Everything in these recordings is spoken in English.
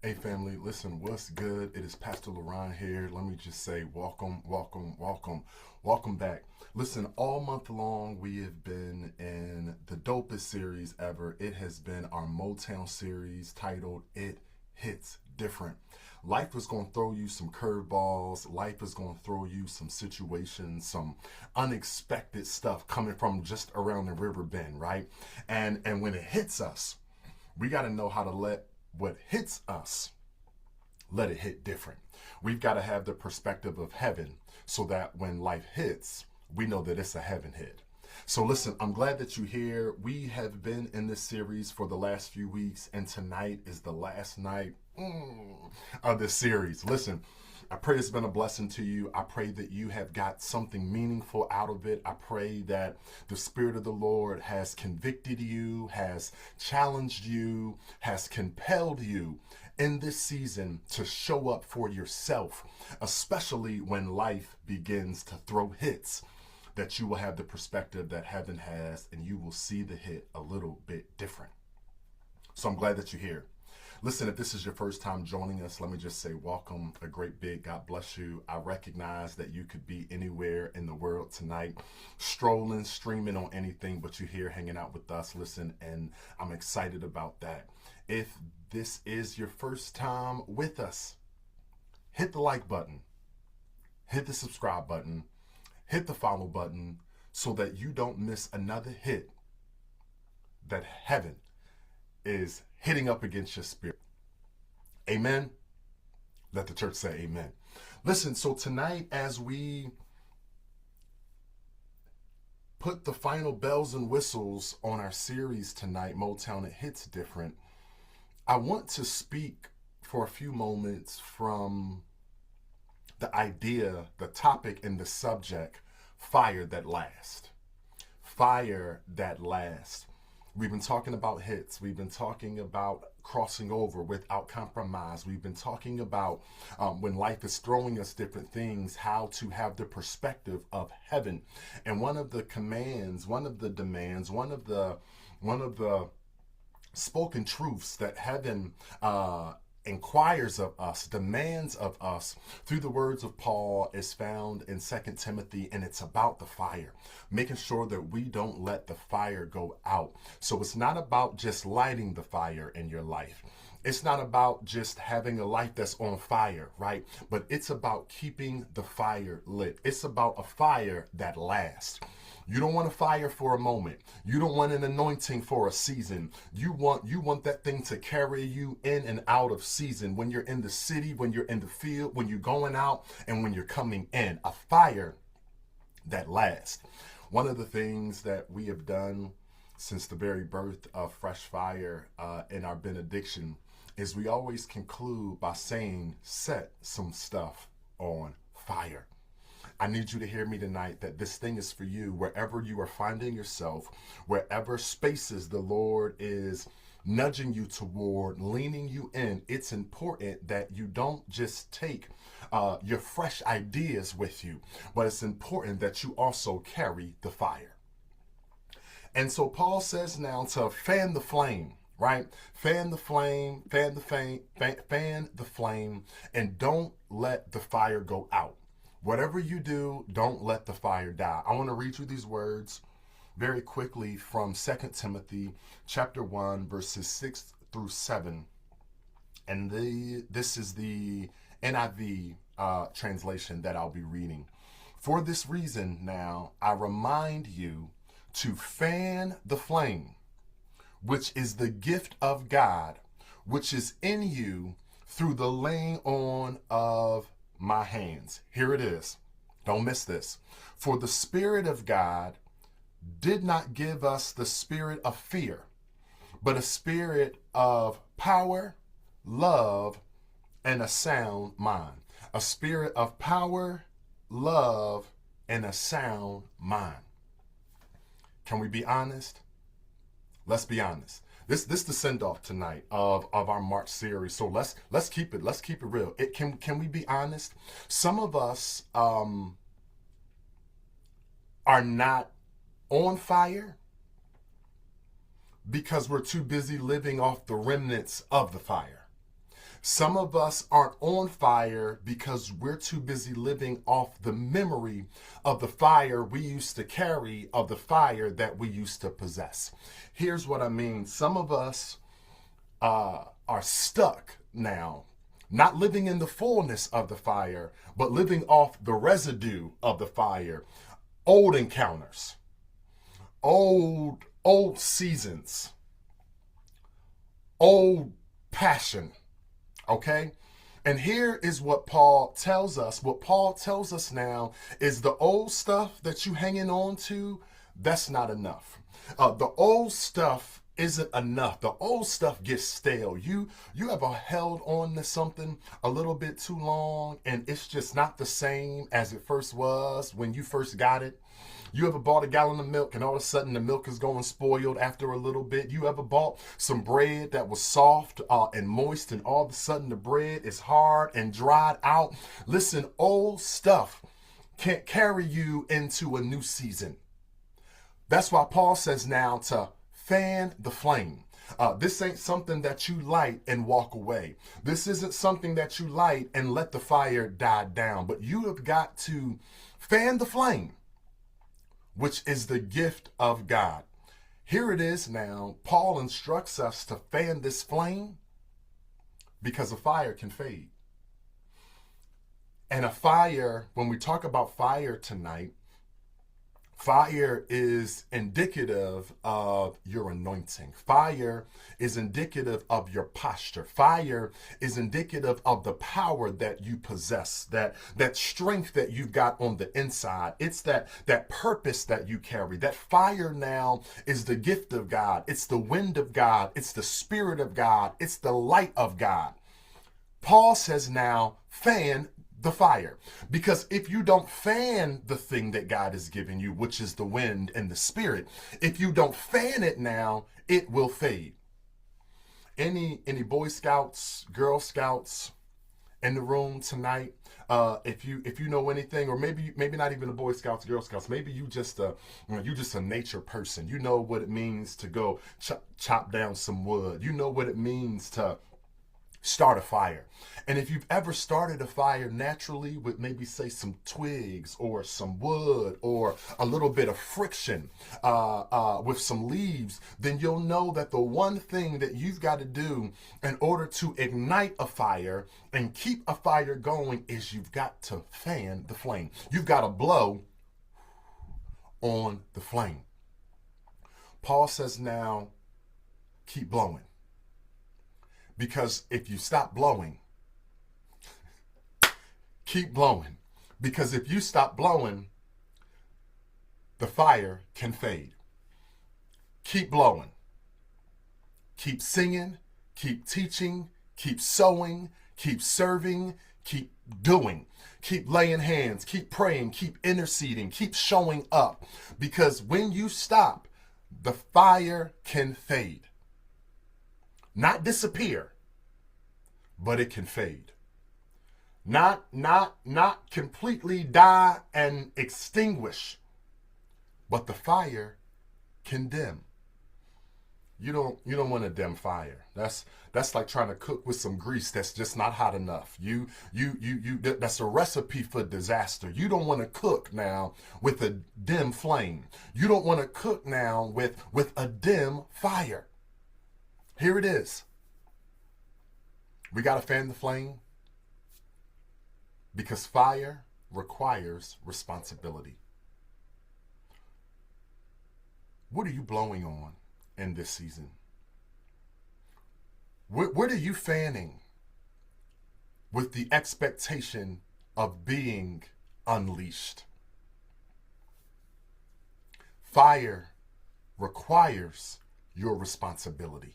Hey family, listen, what's good? It is Pastor Laron here. Let me just say welcome, welcome, welcome, welcome back. Listen, all month long we have been in the dopest series ever. It has been our Motown series titled It Hits Different. Life is going to throw you some curveballs. Life is going to throw you some situations, some unexpected stuff coming from just around the river bend, right? And when it hits us, we got to know how to let what hits us, let it hit different. We've got to have the perspective of heaven so that when life hits, we know that it's a heaven hit. So listen, I'm glad that you're here. We have been in this series for the last few weeks, and tonight is the last night of this series. Listen, I pray it's been a blessing to you. I pray that you have got something meaningful out of it. I pray that the Spirit of the Lord has convicted you, has challenged you, has compelled you in this season to show up for yourself, especially when life begins to throw hits, that you will have the perspective that heaven has and you will see the hit a little bit different. So I'm glad that you're here. Listen, if this is your first time joining us, let me just say welcome, a great big God bless you. I recognize that you could be anywhere in the world tonight, strolling, streaming on anything, but you're here hanging out with us. Listen, and I'm excited about that. If this is your first time with us, hit the like button, hit the subscribe button, hit the follow button so that you don't miss another hit that heaven is hitting up against your spirit. Amen. Let the church say amen. Listen, so tonight as we put the final bells and whistles on our series tonight, Motown It Hits Different, I want to speak for a few moments from the idea, the topic, and the subject, fire that lasts. Fire that lasts. We've been talking about hits. We've been talking about crossing over without compromise. We've been talking about when life is throwing us different things, how to have the perspective of heaven. And one of the commands, one of the demands, one of the spoken truths that heaven inquires of us, demands of us through the words of Paul is found in 2 Timothy, and it's about the fire, making sure that we don't let the fire go out. So it's not about just lighting the fire in your life. It's not about just having a life that's on fire, right? But it's about keeping the fire lit. It's about a fire that lasts. You don't want a fire for a moment. You don't want an anointing for a season. You want that thing to carry you in and out of season. When you're in the city, when you're in the field, when you're going out, and when you're coming in. A fire that lasts. One of the things that we have done since the very birth of Fresh Fire in our benediction is we always conclude by saying, set some stuff on fire. I need you to hear me tonight that this thing is for you wherever you are finding yourself, wherever spaces the Lord is nudging you toward, leaning you in. It's important that you don't just take your fresh ideas with you, but it's important that you also carry the fire. And so Paul says now to fan the flame, right? Fan the flame, fan the flame, and don't let the fire go out. Whatever you do, don't let the fire die. I want to read you these words very quickly from 2 Timothy chapter 1, verses 6 through 7. And this is the NIV translation that I'll be reading. For this reason now, I remind you to fan the flame, which is the gift of God, which is in you through the laying on of my hands. Here it is. Don't miss this. For the Spirit of God did not give us the spirit of fear, but a spirit of power, love, and a sound mind. A spirit of power, love, and a sound mind. Can we be honest? Let's be honest. This the send off tonight of our March series. So let's keep it real. Can we be honest? Some of us are not on fire because we're too busy living off the remnants of the fire. Some of us aren't on fire because we're too busy living off the memory of the fire we used to carry, of the fire that we used to possess. Here's what I mean. Some of us are stuck now, not living in the fullness of the fire, but living off the residue of the fire. Old encounters, old seasons, old passion. Okay? And here is what Paul tells us. What Paul tells us now is the old stuff that you hanging on to, that's not enough. The old stuff isn't enough. The old stuff gets stale. You ever held on to something a little bit too long and it's just not the same as it first was when you first got it? You ever bought a gallon of milk and all of a sudden the milk is going spoiled after a little bit? You ever bought some bread that was soft and moist and all of a sudden the bread is hard and dried out? Listen, old stuff can't carry you into a new season. That's why Paul says now to fan the flame. This ain't something that you light and walk away. This isn't something that you light and let the fire die down. But you have got to fan the flame, which is the gift of God. Here it is now. Paul instructs us to fan this flame because a fire can fade. And a fire, when we talk about fire tonight, fire is indicative of your anointing. Fire is indicative of your posture. Fire is indicative of the power that you possess, that strength that you've got on the inside. It's that purpose that you carry. That fire now is the gift of God. It's the wind of God. It's the spirit of God. It's the light of God. Paul says now, fan the fire. Because if you don't fan the thing that God has given you, which is the wind and the spirit, if you don't fan it now, it will fade. Any Boy Scouts, Girl Scouts in the room tonight? If you know anything, or maybe not even the Boy Scouts, Girl Scouts, maybe you just a nature person. You know what it means to go chop down some wood. You know what it means to start a fire. And if you've ever started a fire naturally with maybe say some twigs or some wood or a little bit of friction with some leaves, then you'll know that the one thing that you've got to do in order to ignite a fire and keep a fire going is you've got to fan the flame. You've got to blow on the flame. Paul says now, keep blowing. Because if you stop blowing, keep blowing. Because if you stop blowing, the fire can fade. Keep blowing. Keep singing, keep teaching, keep sowing, keep serving, keep doing. Keep laying hands, keep praying, keep interceding, keep showing up. Because when you stop, the fire can fade. Not disappear, but it can fade. Not completely die and extinguish, but the fire can dim. You don't want to dim fire. That's like trying to cook with some grease that's just not hot enough. That's a recipe for disaster. You don't want to cook now with a dim flame. You don't want to cook now with a dim fire. Here it is. We got to fan the flame because fire requires responsibility. What are you blowing on in this season? What are you fanning with the expectation of being unleashed? Fire requires your responsibility.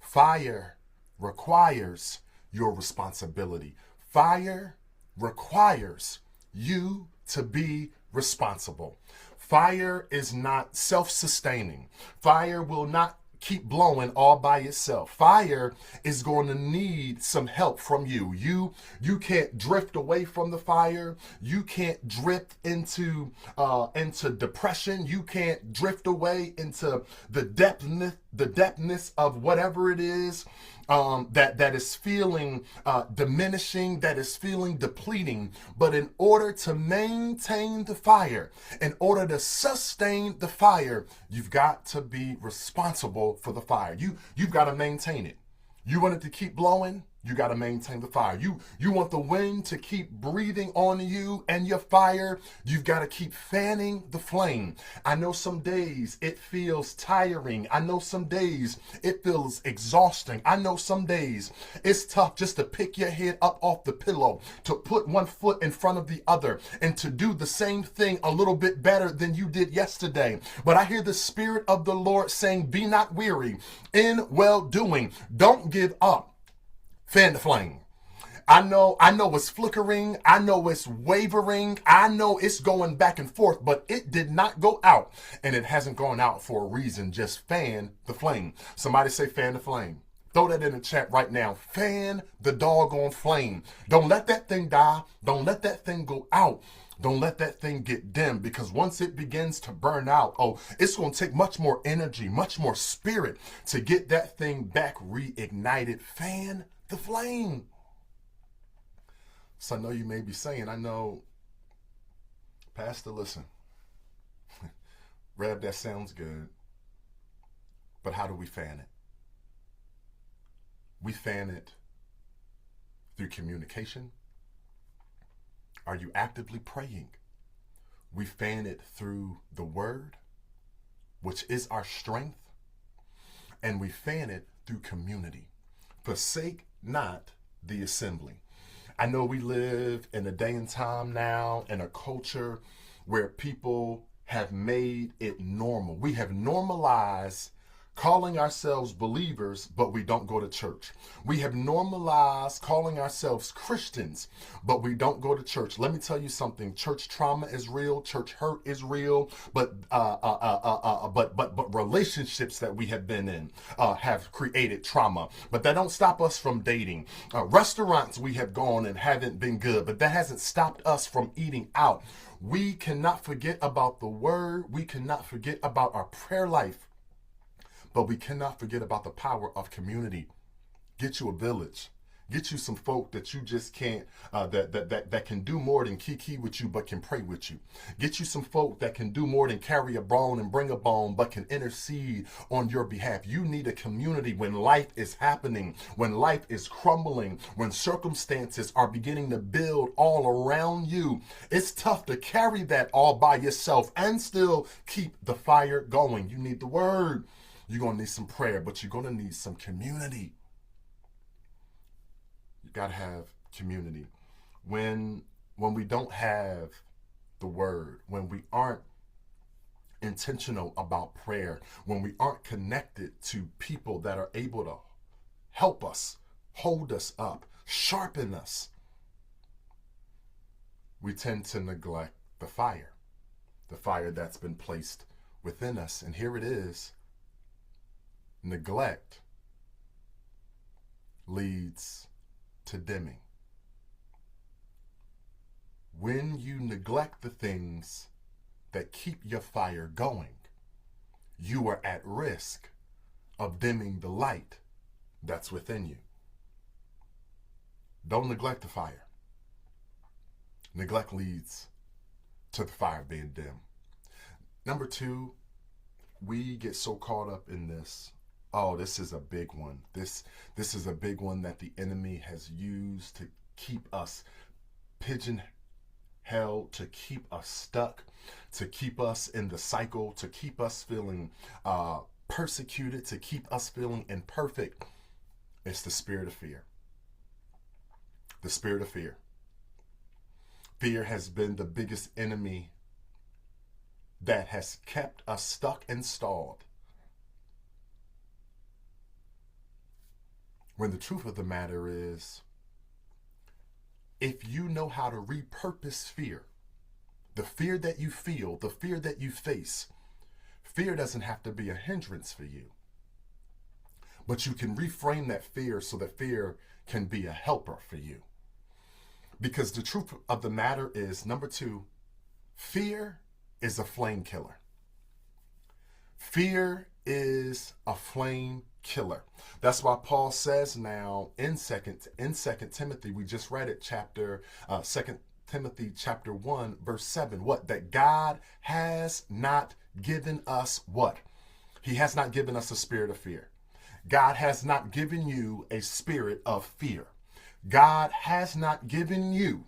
Fire requires your responsibility. Fire requires you to be responsible. Fire is not self-sustaining. Fire will not keep blowing all by itself. Fire is going to need some help from you. You can't drift away from the fire. You can't drift into depression. You can't drift away into the the depthness of whatever it is that is feeling diminishing, that is feeling depleting. But in order to maintain the fire, in order to sustain the fire, you've got to be responsible for the fire. You've got to maintain it. You want it to keep blowing? You got to maintain the fire. You want the wind to keep breathing on you and your fire. You've got to keep fanning the flame. I know some days it feels tiring. I know some days it feels exhausting. I know some days it's tough just to pick your head up off the pillow, to put one foot in front of the other, and to do the same thing a little bit better than you did yesterday. But I hear the Spirit of the Lord saying, be not weary in well doing. Don't give up. Fan the flame. I know it's flickering. I know it's wavering. I know it's going back and forth, but it did not go out. And it hasn't gone out for a reason. Just fan the flame. Somebody say fan the flame. Throw that in the chat right now. Fan the doggone flame. Don't let that thing die. Don't let that thing go out. Don't let that thing get dim, because once it begins to burn out, it's going to take much more energy, much more spirit to get that thing back reignited. Fan the flame. So I know you may be saying, I know, Pastor, listen, Rev, that sounds good, but how do we fan it? We fan it through communication. Are you actively praying? We fan it through the word, which is our strength, and we fan it through community. Forsake not the assembly. I know we live in a day and time now, in a culture where people have made it normal. We have normalized calling ourselves believers, but we don't go to church. We have normalized calling ourselves Christians, but we don't go to church. Let me tell you something. Church trauma is real. Church hurt is real. But relationships that we have been in have created trauma. But that don't stop us from dating. Restaurants we have gone and haven't been good, but that hasn't stopped us from eating out. We cannot forget about the word. We cannot forget about our prayer life. But we cannot forget about the power of community. Get you a village. Get you some folk that you just can't, that can do more than kiki with you, but can pray with you. Get you some folk that can do more than carry a bone and bring a bone, but can intercede on your behalf. You need a community when life is happening, when life is crumbling, when circumstances are beginning to build all around you. It's tough to carry that all by yourself and still keep the fire going. You need the word. You're going to need some prayer, but you're going to need some community. You got to have community. When we don't have the word, when we aren't intentional about prayer, when we aren't connected to people that are able to help us, hold us up, sharpen us, we tend to neglect the fire that's been placed within us. And here it is. Neglect leads to dimming. When you neglect the things that keep your fire going, you are at risk of dimming the light that's within you. Don't neglect the fire. Neglect leads to the fire being dim. Number two, we get so caught up in this. Oh, this is a big one. This is a big one that the enemy has used to keep us pigeon-held, to keep us stuck, to keep us in the cycle, to keep us feeling persecuted, to keep us feeling imperfect. It's the spirit of fear. The spirit of fear. Fear has been the biggest enemy that has kept us stuck and stalled. When the truth of the matter is, if you know how to repurpose fear, the fear that you feel, the fear that you face, fear doesn't have to be a hindrance for you. But you can reframe that fear so that fear can be a helper for you. Because the truth of the matter is, number two, fear is a flame killer. Fear is a flame killer. That's why Paul says now in second Timothy, we just read it, second Timothy chapter 1 verse 7, what? That God has not given us what? He has not given us a spirit of fear. God has not given you a spirit of fear. God has not given you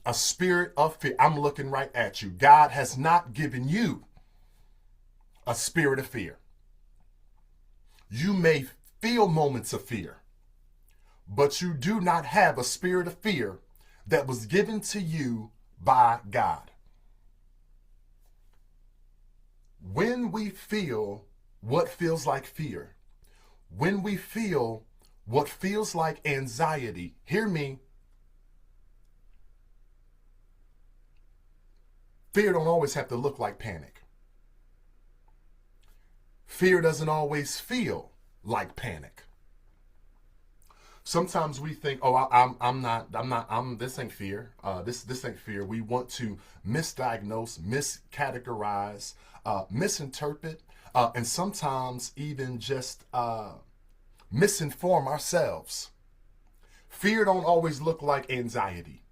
a spirit of fear. I'm looking right at you. God has not given you a spirit of fear. You may feel moments of fear, but you do not have a spirit of fear that was given to you by God. When we feel what feels like fear, when we feel what feels like anxiety, hear me, fear don't always have to look like panic. Fear doesn't always feel like panic. Sometimes we think, oh, this ain't fear. This ain't fear. We want to misdiagnose, miscategorize, misinterpret, and sometimes even just misinform ourselves. Fear don't always look like anxiety.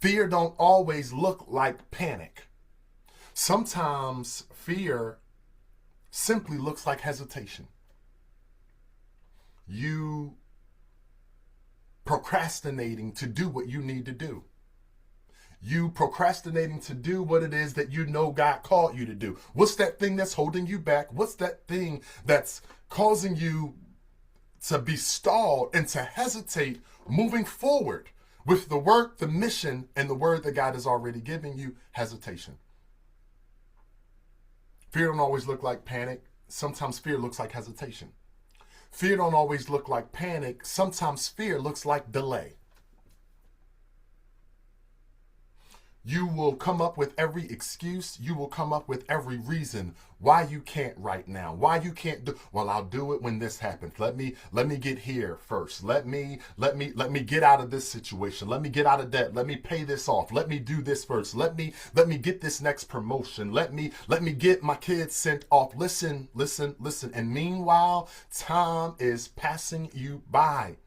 Fear don't always look like panic. Sometimes fear simply looks like hesitation. You procrastinating to do what you need to do. You procrastinating to do what it is that you know God called you to do. What's that thing that's holding you back? What's that thing that's causing you to be stalled and to hesitate moving forward with the work, the mission, and the word that God has already given you? Hesitation. Fear don't always look like panic. Sometimes fear looks like hesitation. Fear don't always look like panic. Sometimes fear looks like delay. You will come up with every excuse. You will come up with every reason why you can't right now. Why you can't do. Well, I'll do it when this happens. Let me get here first. Let me get out of this situation. Let me get out of debt. Let me pay this off. Let me do this first. Let me get this next promotion. Let me get my kids sent off. Listen. And meanwhile, time is passing you by.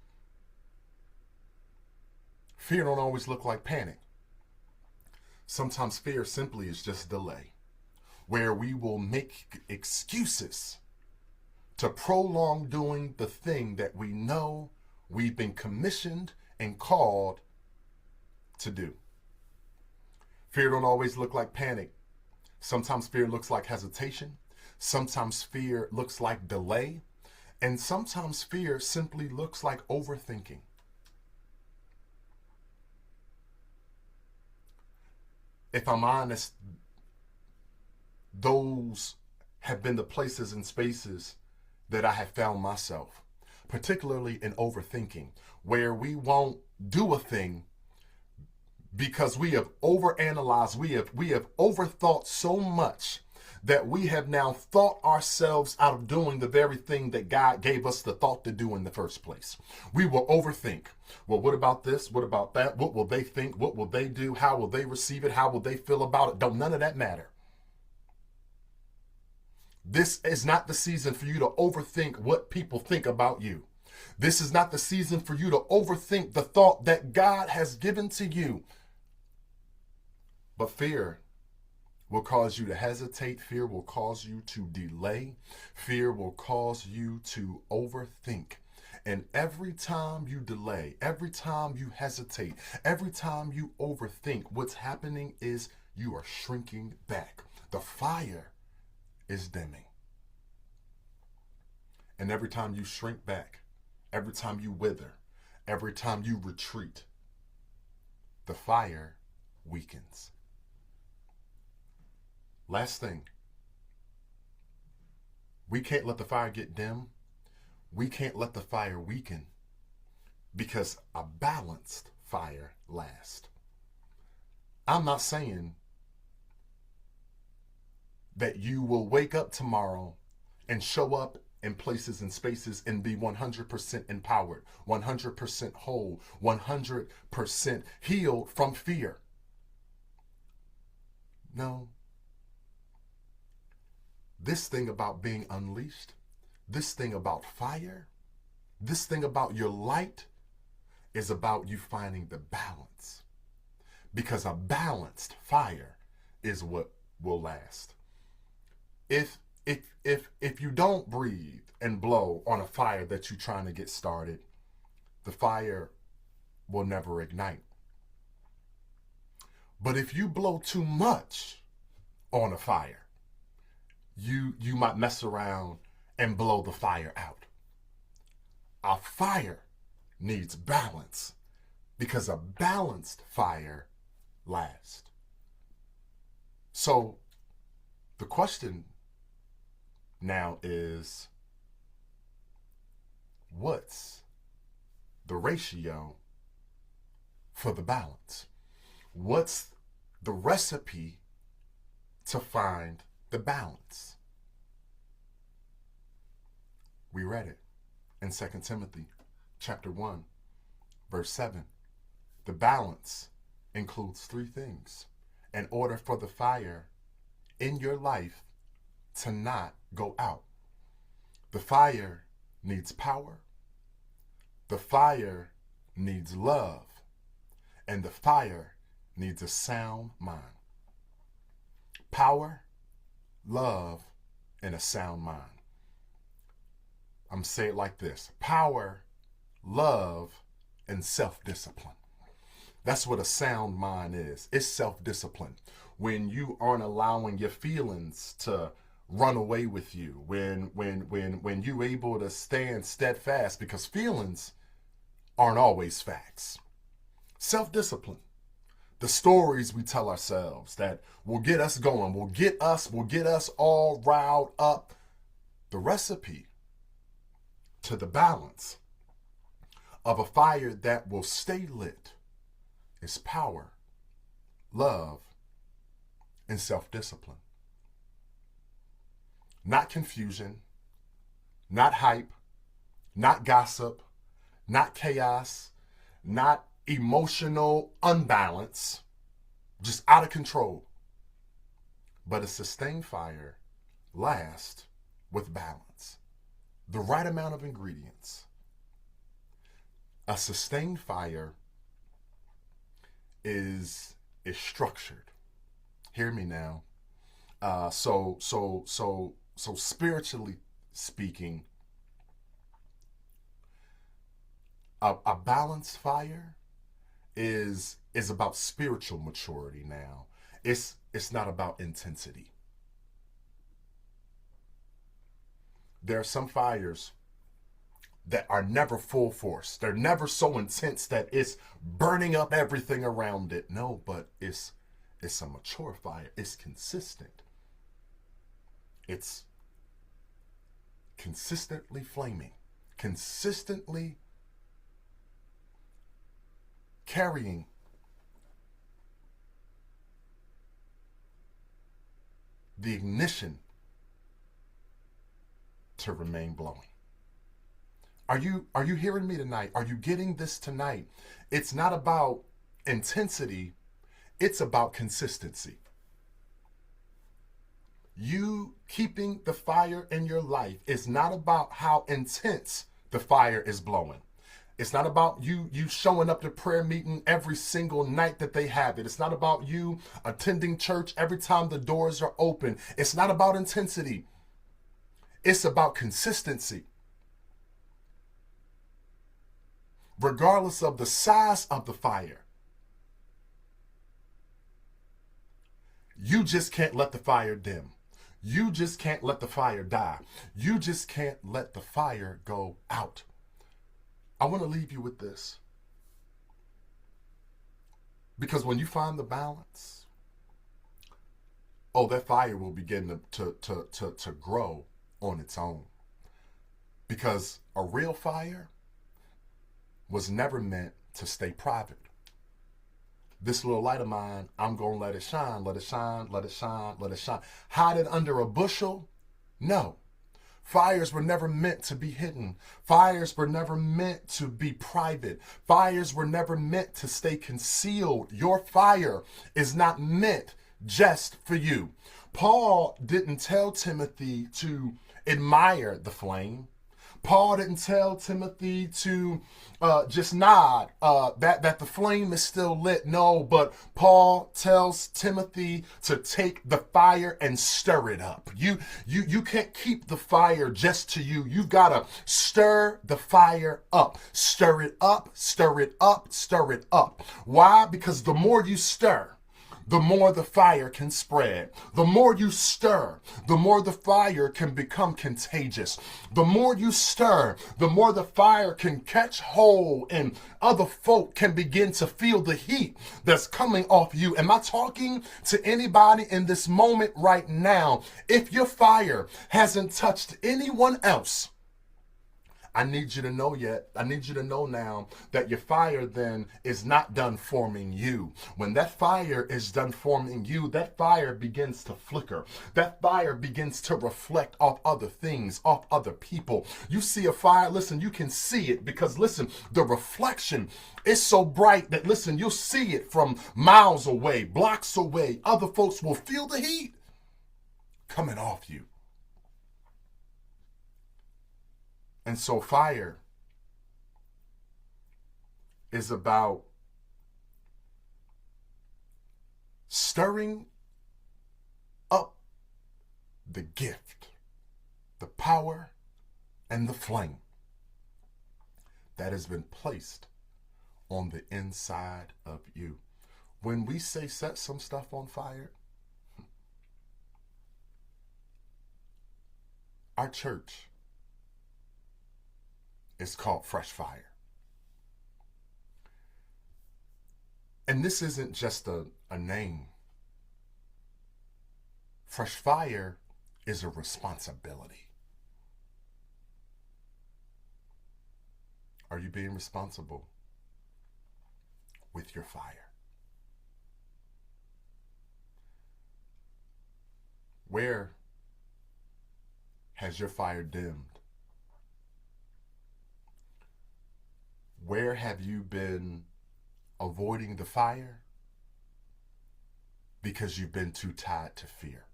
Fear don't always look like panic. Sometimes fear simply is just delay, where we will make excuses to prolong doing the thing that we know we've been commissioned and called to do. Fear don't always look like panic. Sometimes fear looks like hesitation. Sometimes fear looks like delay. And sometimes fear simply looks like overthinking. If I'm honest, those have been the places and spaces that I have found myself, particularly in overthinking, where we won't do a thing because we have overanalyzed, we have overthought so much that we have now thought ourselves out of doing the very thing that God gave us the thought to do in the first place. We will overthink. Well, what about this? What about that? What will they think? What will they do? How will they receive it? How will they feel about it? Don't none of that matter. This is not the season for you to overthink what people think about you. This is not the season for you to overthink the thought that God has given to you. But fear will cause you to hesitate. Fear will cause you to delay. Fear will cause you to overthink. And every time you delay, every time you hesitate, every time you overthink, what's happening is you are shrinking back. The fire is dimming. And every time you shrink back, every time you wither, every time you retreat, the fire weakens. Last thing, we can't let the fire get dim. We can't let the fire weaken, because a balanced fire lasts. I'm not saying that you will wake up tomorrow and show up in places and spaces and be 100% empowered, 100% whole, 100% healed from fear. No. This thing about being unleashed, This thing about fire, this thing about your light is about you finding the balance. Because a balanced fire is what will last. If you don't breathe and blow on a fire that you're trying to get started, the fire will never ignite. But if you blow too much on a fire, you might mess around and blow the fire out. A fire needs balance because a balanced fire lasts. So the question now is, what's the ratio for the balance? What's the recipe to find the balance? We read it in 2 Timothy chapter 1, verse 7. The balance includes three things in order for the fire in your life to not go out. The fire needs power, the fire needs love, and the fire needs a sound mind. Power, love, and a sound mind. I'm going to say it like this: power, love, and self-discipline. That's what a sound mind is. It's self-discipline. When you aren't allowing your feelings to run away with you, when you're able to stand steadfast, because feelings aren't always facts. Self-discipline. The stories we tell ourselves that will get us going, will get us all riled up. The recipe to the balance of a fire that will stay lit is power, love, and self-discipline. Not confusion, not hype, not gossip, not chaos, not emotional unbalance, just out of control. But a sustained fire lasts with balance. The right amount of ingredients. A sustained fire is structured. Hear me now. So spiritually speaking, a balanced fire is about spiritual maturity now. It's not about intensity. There are some fires that are never full force. They're never so intense that it's burning up everything around it. No, but it's a mature fire. It's consistent. It's consistently flaming, consistently carrying the ignition to remain blowing. Are you hearing me tonight? Are you getting this tonight? It's not about intensity, it's about consistency. You keeping the fire in your life is not about how intense the fire is blowing. It's not about you showing up to prayer meeting every single night that they have it. It's not about you attending church every time the doors are open. It's not about intensity. It's about consistency. Regardless of the size of the fire, you just can't let the fire dim. You just can't let the fire die. You just can't let the fire go out. I want to leave you with this. Because when you find the balance, that fire will begin to grow on its own. Because a real fire was never meant to stay private. This little light of mine, I'm going to let it shine, let it shine, let it shine, let it shine. Hide it under a bushel? No. Fires were never meant to be hidden. Fires were never meant to be private. Fires were never meant to stay concealed. Your fire is not meant just for you. Paul didn't tell Timothy to admire the flame. Paul didn't tell Timothy to just nod that the flame is still lit. No, but Paul tells Timothy to take the fire and stir it up. You can't keep the fire just to you. You've got to stir the fire up. Stir it up, stir it up, stir it up. Why? Because the more you stir, the more the fire can spread. The more you stir, the more the fire can become contagious. The more you stir, the more the fire can catch hold and other folk can begin to feel the heat that's coming off you. Am I talking to anybody in this moment right now? If your fire hasn't touched anyone else, I need you to know now that your fire then is not done forming you. When that fire is done forming you, that fire begins to flicker. That fire begins to reflect off other things, off other people. You see a fire, listen, you can see it because, listen, the reflection is so bright that, listen, you'll see it from miles away, blocks away. Other folks will feel the heat coming off you. And so fire is about stirring up the gift, the power, and the flame that has been placed on the inside of you. When we say set some stuff on fire, our church is called Fresh Fire. And this isn't just a name. Fresh Fire is a responsibility. Are you being responsible with your fire? Where has your fire dimmed? Where have you been avoiding the fire because you've been too tied to fear?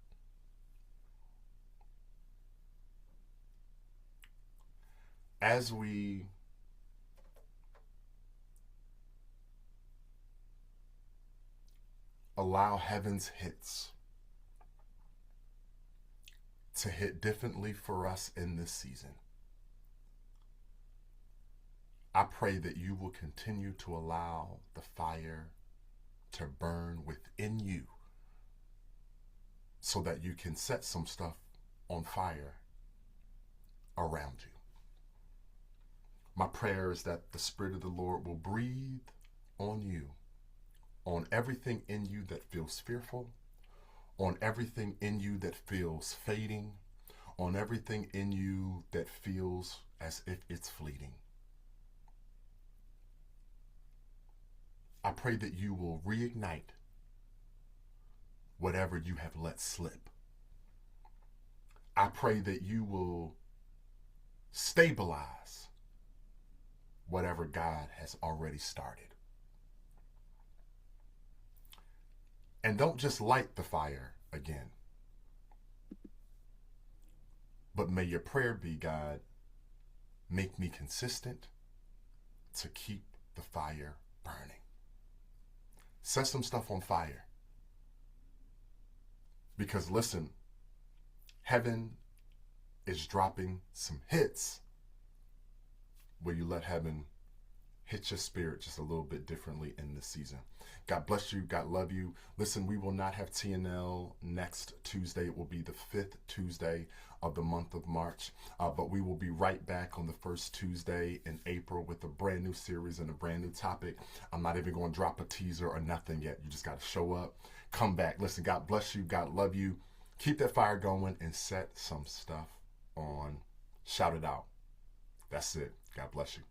As we allow heaven's hits to hit differently for us in this season, I pray that you will continue to allow the fire to burn within you so that you can set some stuff on fire around you. My prayer is that the Spirit of the Lord will breathe on you, on everything in you that feels fearful, on everything in you that feels fading, on everything in you that feels as if it's fleeting. I pray that you will reignite whatever you have let slip. I pray that you will stabilize whatever God has already started. And don't just light the fire again, but may your prayer be, God, make me consistent to keep the fire burning. Set some stuff on fire. Because listen, heaven is dropping some hits where you let heaven hit your spirit just a little bit differently in this season. God bless you. God love you. Listen, we will not have TNL next Tuesday. It will be the 5th Tuesday of the month of March. But we will be right back on the first Tuesday in April with a brand new series and a brand new topic. I'm not even going to drop a teaser or nothing yet. You just got to show up, come back. Listen, God bless you. God love you. Keep that fire going and set some stuff on. Shout it out. That's it. God bless you.